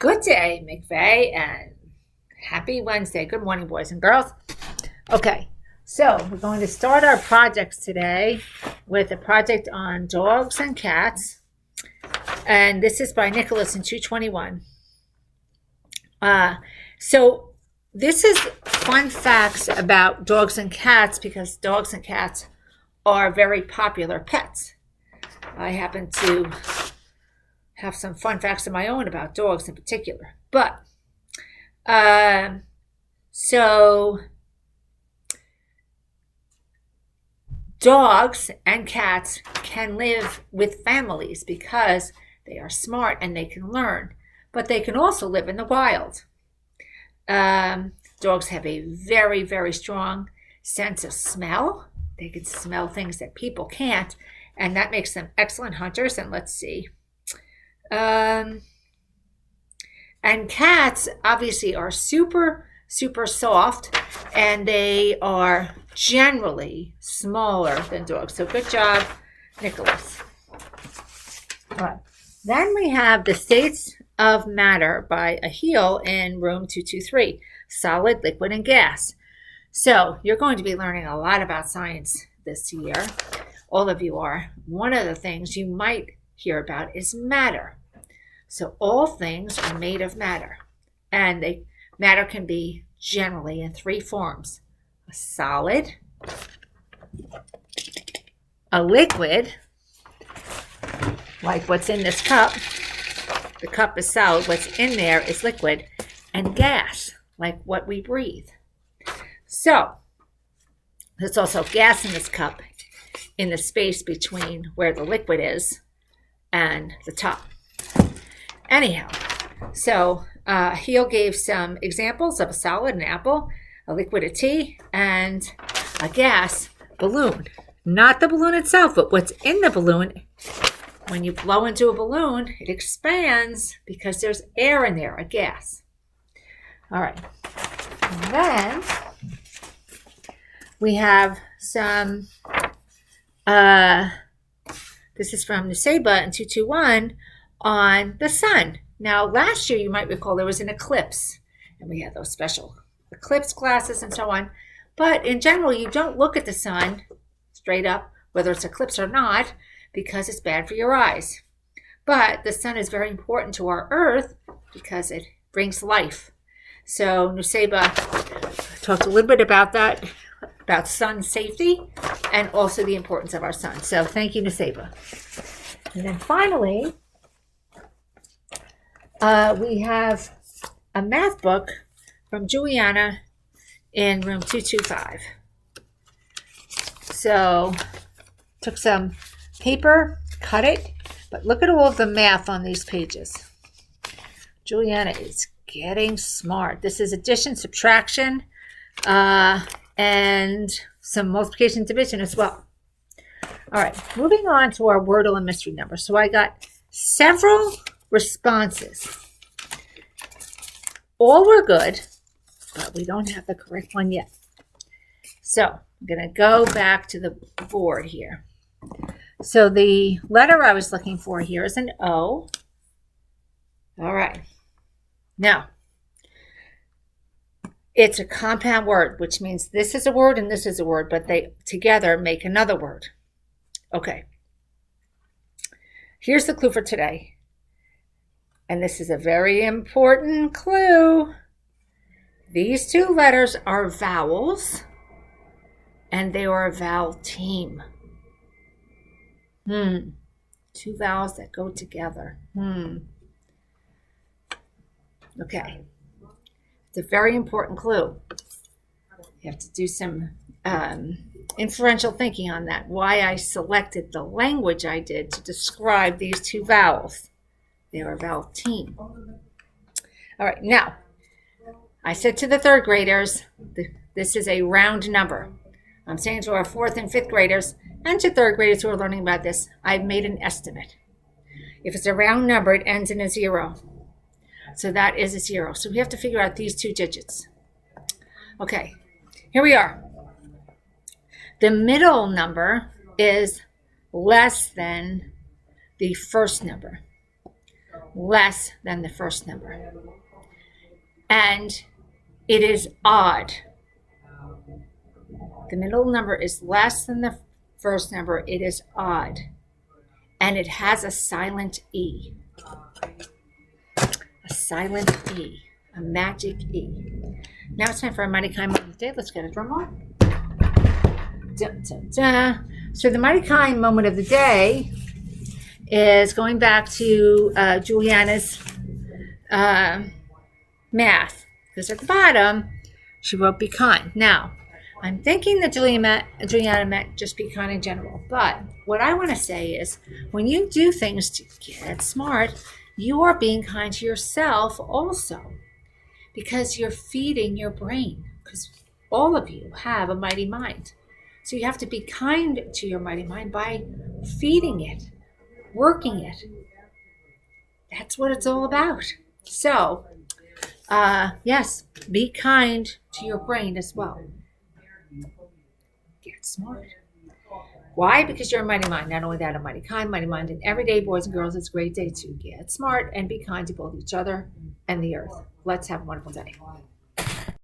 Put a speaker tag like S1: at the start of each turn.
S1: Good day, McVeigh, and happy Wednesday. Good morning, boys and girls. Okay, so we're going to start our projects today with a project on dogs and cats. And this is by Nicholas in 221. So this is fun facts about dogs and cats because dogs and cats are very popular pets. I happen to have some fun facts of my own about dogs in particular. But, so dogs and cats can live with families because they are smart and they can learn, but they can also live in the wild. Dogs have a very, very strong sense of smell. They can smell things that people can't, and that makes them excellent hunters. And let's see. And cats obviously are super, super soft, and they are generally smaller than dogs. So good job, Nicholas. All right. Then we have The States of Matter by Ahiel in room 223, solid, liquid, and gas. So you're going to be learning a lot about science this year. All of you are. One of the things you might hear about is matter. So all things are made of matter, and matter can be generally in three forms: a solid, a liquid, like what's in this cup. The cup is solid, what's in there is liquid, and gas, like what we breathe. So there's also gas in this cup in the space between where the liquid is and the top. Anyhow, so Heel gave some examples of a solid, an apple, a liquid, a tea, and a gas balloon. Not the balloon itself, but what's in the balloon. When you blow into a balloon, it expands because there's air in there, a gas. All right. And then we have some, this is from Nuseba in 221, on the sun. Now, last year, you might recall there was an eclipse, and we had those special eclipse glasses and so on. But in general, you don't look at the sun straight up, whether it's eclipse or not, because it's bad for your eyes. But the sun is very important to our earth because it brings life. So Nuseba talked a little bit about that, about sun safety, and also the importance of our sun. So thank you, Nuseba. And then finally, we have a math book from Juliana in room 225. So took some paper, cut it, but look at all of the math on these pages. Juliana is getting smart. This is addition, subtraction, and some multiplication, division as well. All right, moving on to our Wordle and mystery number. So I got several responses. All were good, but we don't have the correct one yet. So I'm going to go back to the board here. So the letter I was looking for here is an O. All right. Now, it's a compound word, which means this is a word and this is a word, but they together make another word. Okay. Here's the clue for today. And this is a very important clue. These two letters are vowels, and they are a vowel team. Two vowels that go together. Okay. It's a very important clue. You have to do some inferential thinking on that, why I selected the language I did to describe these two vowels. They are a vowel team. All right, now, I said to the third graders, this is a round number. I'm saying to our fourth and fifth graders and to third graders who are learning about this, I've made an estimate. If it's a round number, it ends in a 0. So that is a 0. So we have to figure out these two digits. Okay, here we are. The middle number is less than the first number. less than the first number. And it is odd. The middle number is less than the first number. It is odd. And it has a silent E. A silent E. A magic E. Now it's time for a Mighty Kind moment of the day. Let's get a drum roll. Dun, dun, dun. So the Mighty Kind moment of the day is going back to Juliana's math. Because at the bottom, she wrote be kind. Now, I'm thinking that Juliana meant just be kind in general. But what I want to say is when you do things to get smart, you are being kind to yourself also. Because you're feeding your brain. Because all of you have a mighty mind. So you have to be kind to your mighty mind by feeding it, working it. That's what it's all about. So, yes, be kind to your brain as well. Get smart. Why? Because you're a mighty mind. Not only that, a mighty kind, mighty mind. And every day, boys and girls, it's a great day to get smart and be kind to both each other and the earth. Let's have a wonderful day.